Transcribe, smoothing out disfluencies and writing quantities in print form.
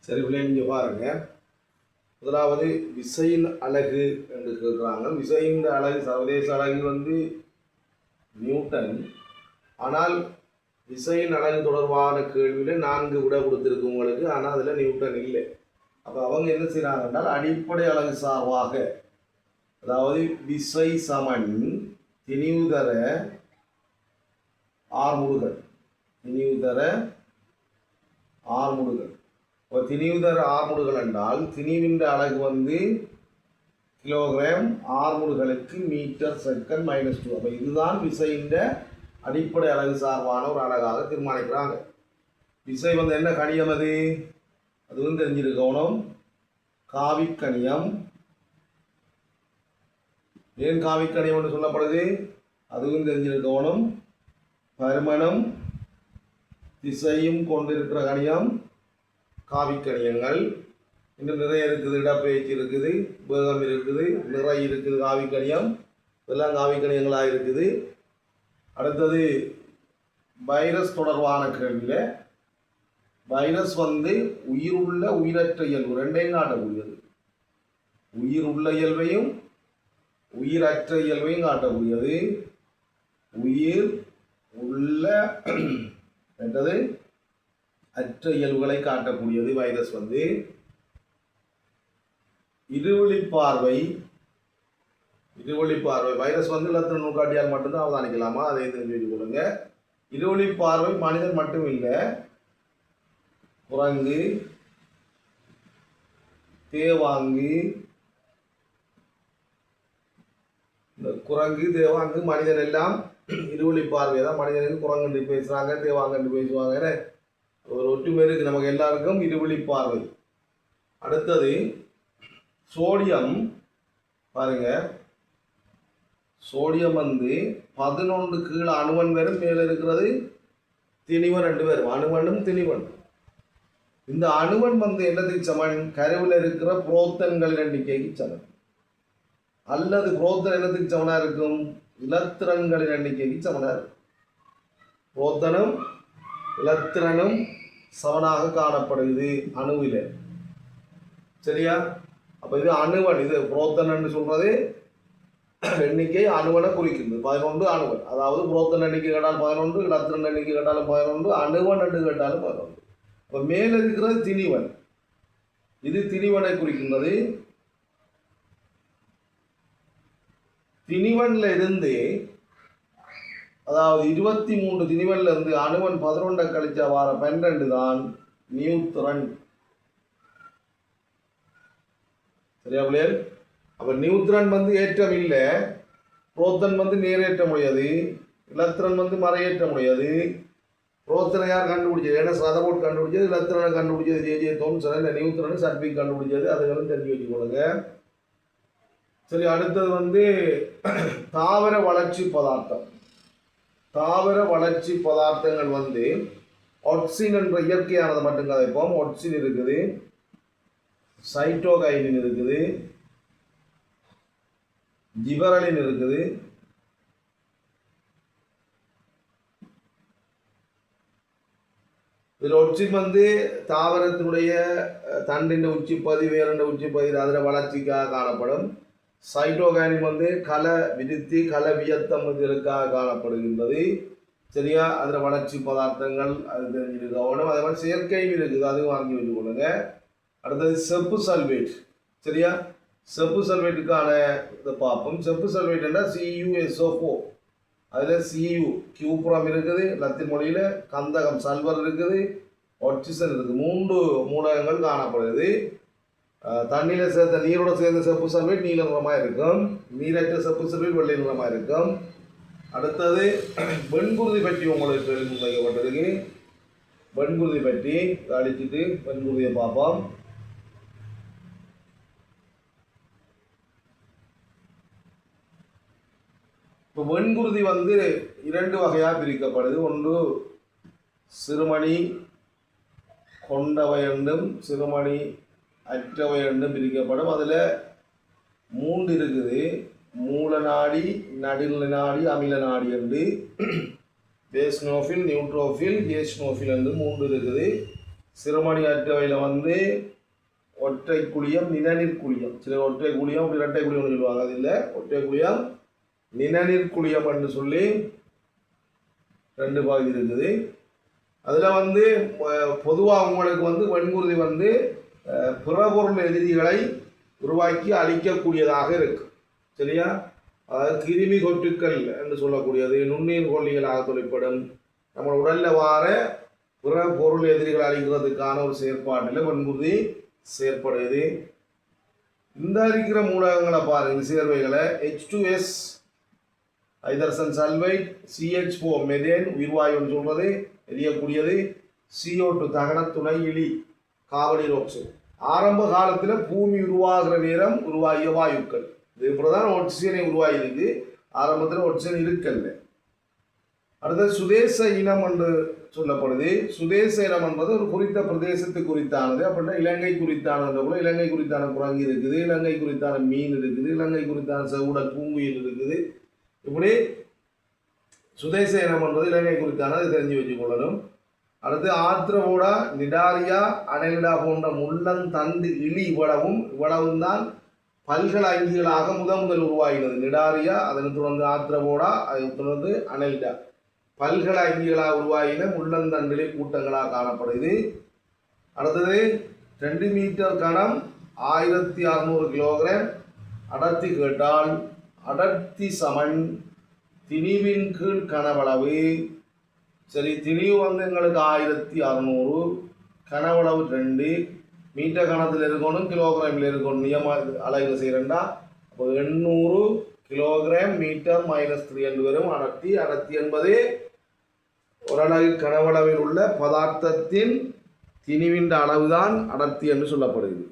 சரி பிள்ளைங்க பாருங்க. முதலாவது விசையின் அலகு என்று கேட்குறாங்க. விசையின் அலகு சர்வதேச அலகு வந்து நியூட்டன். ஆனால் விசையின் அலகு தொடர்பான கேள்வியில் 4 விட கொடுத்துருக்கு உங்களுக்கு. ஆனால் அதில் நியூட்டன் இல்லை. அப்போ அவங்க என்ன செய்கிறாங்க என்றால் அடிப்படை அலகு சார்பாக, அதாவது விசை சமன் திணிவுதர ஆர்முடுகள். இப்போ திணிவுதர ஆர்முடுகள் என்றால் திணிவின் அலகு வந்து கிலோகிராம், ஆர்முடுகளுக்கு மீட்டர் செகண்ட் -2. அப்போ இதுதான் விசையின் அடிப்படை அலகு சார்பான ஒரு அலகாக தீர்மானிக்கிறாங்க. விசை வந்து என்ன கணியம்? அதுவும் தெரிஞ்சிருக்கணும். காவிக்கணியம். ஏன் காவிக்கணியம் என்று சொல்லப்படுது? அதுவும் தெரிஞ்சிருக்கணும். பருமனும் திசையும் கொண்டிருக்கிற கணியம் காவிக்கணியங்கள். இன்னும் நிறைய இருக்குது. இடப்பெயர்ச்சி இருக்குது, வேகம் இருக்குது, நிறை இருக்குது. காவிக்கணியம் இதெல்லாம் காவிக்கணியங்களாக இருக்குது. அடுத்தது வைரஸ் தொடர்பான கேள்வியில் வைரஸ் வந்து உயிருள்ள உயிரற்ற இயல்பு ரெண்டையும் காட்டக்கூடியது. உயிர் உள்ள இயல்பையும் உயிரற்ற இயல்பையும் காட்டக்கூடியது. உயிர் உள்ள என்றது அற்ற இயல்புகளை காட்டக்கூடியது வைரஸ் வந்து. இருவழிப்பார்வை வைரஸ் வந்து இலத்திர நூற்காட்டியால் மட்டும்தான் அவதானிக்கலாமா? அதை தெரிஞ்சு வச்சு கொடுங்க. இருவழிப்பார்வை மனிதன் மட்டும் இல்லை, குரங்கு, தேவாங்கு, இந்த குரங்கு தேவாங்கு மனிதன் எல்லாம் இருவழி பார்வை தான். மனிதனுக்கு குரங்கு பேசுகிறாங்க, தேவாங்கன்று பேசுவாங்க. ஒரு ஒற்றுமை இருக்குது நமக்கு எல்லாருக்கும் இருவழி பார்வை. அடுத்தது சோடியம். பாருங்க, சோடியம் வந்து 11 கீழே அணுவன் வரும், மேலே இருக்கிறது திணிவன் 2 பேரும், அணுவனும் திணிவன். இந்த அணுவன் வந்து என்னதுக்கு சமன்? கருவில் இருக்கிற புரோத்தன்களின் எண்ணிக்கைக்கு சமன். அல்லது புரோத்தன் என்னத்துக்கு சமனாக இருக்கும்? இலத்திரன்களின் எண்ணிக்கைக்கு சமனாக இருக்கும். புரோத்தனும் இலத்திரனும் சமனாக காணப்படுகிறது அணுவில். சரியா? அப்போ இது அணுவன். இது புரோத்தன் என்று சொல்றது எண்ணிக்கை அணுவனை குறிக்கிறது. 11 அணுவன். அதாவது புரோத்தன் எண்ணிக்கை கேட்டாலும் 11, இலத்திரன் எண்ணிக்கை கேட்டாலும் 11, அணுவன் என்று கேட்டாலும் 11. இப்போ மேலே இருக்கிறது திணிவன். இது திணிவனை குறிக்கின்றது. திணிவன்ல இருந்து, அதாவது 23 திணிவன்ல இருந்து அணுவன் 11 கழிச்சா வார 12 தான் நியூட்ரன். சரியா பிள்ளைகள்? அப்ப நியூட்ரன் வந்து ஏற்றம் இல்லை, புரோத்தன் வந்து நேரேற்ற முடியாது, இலத்திரன் வந்து மறையேற்ற முடியாது. புரோத்தனை யார் கண்டுபிடிச்சது? ஏன்னா சதபோட் கண்டுபிடிச்சது, இலத்திரனை கண்டுபிடிச்சது ஜே தோம்சன், இந்த நியூட்ரன் சர்பிக் கண்டுபிடிச்சது. அதுகளும் தெரிஞ்சு வச்சுக்கொள்ளுங்க. சரி, அடுத்தது வந்து தாவர வளர்ச்சி பதார்த்தம். தாவர வளர்ச்சி பதார்த்தங்கள் வந்து ஒட்சின் என்ற இயற்கையானது மட்டும் கதைப்போம். ஒட்சின் இருக்குது, சைட்டோகைனின் இருக்குது, ஜிபரலின் இருக்குது, இதில் ஒட்சின் வந்து தாவரத்தினுடைய தண்டின் உச்சிப்பதி, வேரண்ட உச்சிப்பதி, அதில் வளர்ச்சிக்காக காணப்படும். சைட்டோகைனின் வந்து கலை விருத்தி, கலை வியத்தம் இதற்காக காணப்படுகின்றது. சரியா? அதில் வளர்ச்சி பதார்த்தங்கள் அது தெரிஞ்சிருக்கணும். அதே மாதிரி செயற்கையும் இருக்குது, அதுவும் வாங்கி வச்சு கொள்ளுங்க. அடுத்தது செப்பு சல்வேட். சரியா? செப்பு சல்வேட்டுக்கான இதை பார்ப்போம். செப்பு சல்வேட்னா CuSO4. அதில் Cu கியூப்ரம் இருக்குது, லத்தீன் மொழியில் கந்தகம் சல்வர் இருக்குது, ஆக்சிஜன் இருக்குது. 3 மூலகங்கள் காணப்படுது. தண்ணியில் சேர்த்த நீரோட சேர்ந்த செப்பு சல்வேட் நீல நிறமாக இருக்கும், நீரற்ற செப்பு சல்வேட் வெள்ளை நிறமாக இருக்கும். அடுத்தது வெண்குருதி பற்றி உங்களுக்கு கேள்விப்பட்டிருக்கு. வெண்குருதி பற்றி அடிச்சுட்டு வெண்குருதியை பார்ப்போம். இப்போ வெண்குருதி வந்து 2 வகையாக பிரிக்கப்படுது. ஒன்று சிறுமணி கொண்டவை என்றும் சிறுமணி அற்றவை என்றும் பிரிக்கப்படும். அதில் 3 இருக்குது. மூல நாடி, நடுநிலை நாடி, அமில நாடி என்று பேஸ்னோஃபில், நியூட்ரோஃபில், ஏஸ்னோஃபில் என்று 3 இருக்குது. சிறுமணி அற்றவையில் வந்து ஒற்றை குழியம் நிணநீர் குழியம், சில ஒற்றை குழியம் இரட்டை குழியம்னு சொல்லுவாங்க. அது இல்லை, ஒற்றை குழியம் நிணநீர் குழியம் என்று சொல்லி 2 பகுதி இருக்குது. அதில் வந்து பொதுவாக உங்களுக்கு வந்து வெண்குருதி வந்து பிறபொருள் எதிரிகளை உருவாக்கி அழிக்கக்கூடியதாக இருக்கு. சரியா? அதாவது கிருமி கொட்டுக்கள் என்று சொல்லக்கூடியது நுண்ணீர் கொல்லிகளாக தொழிற்படும். நம்ம உடலில் வார பிற பொருள் எதிரிகளை அழிக்கிறதுக்கான ஒரு செயற்பாட்டில் வெண்குருதி செயற்படுது. இந்த இருக்கிற மூலகங்களை பாருங்க, சேர்வைகளை H2S hydrogen sulphide, CH4 methane உயிர்வாயுன்னு சொல்றது எரியக்கூடியது, CO2 தகன துணை இழி கார்பன் ஆக்சைடு. ஆரம்ப காலத்தில் பூமி உருவாகிற நேரம் உருவாகிய வாயுக்கள். இது இப்படிதான் ஒட்சிஜனை உருவாகிருக்கு. ஆரம்பத்தில் ஒட்சிஜன் இருக்கல்ல. அடுத்தது சுதேச இனம் என்று சொல்லப்படுது. சுதேச இனம் என்பது ஒரு குறித்த பிரதேசத்து குறித்தானது. அப்படின்னா இலங்கை குறித்தானது போல இலங்கை குறித்தான குரங்கு இருக்குது, இலங்கை குறித்தான மீன் இருக்குது, இலங்கை குறித்தான செவுடல் பூங்குயில் இருக்குது. இப்படி சுதேச இனம் என்பது இலங்கை குறித்தானது தெரிஞ்சு வச்சு கொள்ளணும். அடுத்து ஆத்ரவோடா நிடாரியா அனலிடா போன்ற முள்ளந்தண்டு இழி இவ்வளவும் தான் பல்கல அங்கிகளாக முதல் உருவாகினது. நிடாரியா, அதனை தொடர்ந்து ஆத்ரவோடா, அதை தொடர்ந்து அனலிடா பல்கல அங்கிகளாக உருவாகின முள்ளந்தண்டிலை கூட்டங்களாக காணப்படுது. அடுத்தது 2 மீட்டர் கனம் 1600 கிலோகிராம் அடர்த்தி கேட்டால் அடர்த்தி சமன் திணிவின் கீழ் கனவளவு. சரி, திணிவு வந்து எங்களுக்கு 1600, கனவளவு 2 மீட்டர் கணத்தில் இருக்கணும், கிலோகிராமில் இருக்கணும். நியம அலகுல செய்கிறேன்டா. அப்போ 800 கிலோகிராம் மீட்டர் -3 என்று வரும் அடர்த்தி. அடர்த்தி என்பது ஒரு அலகு கனவளவில் உள்ள பதார்த்தத்தின் திணிவின் அளவுதான் அடர்த்தி என்று சொல்லப்படுகிறது.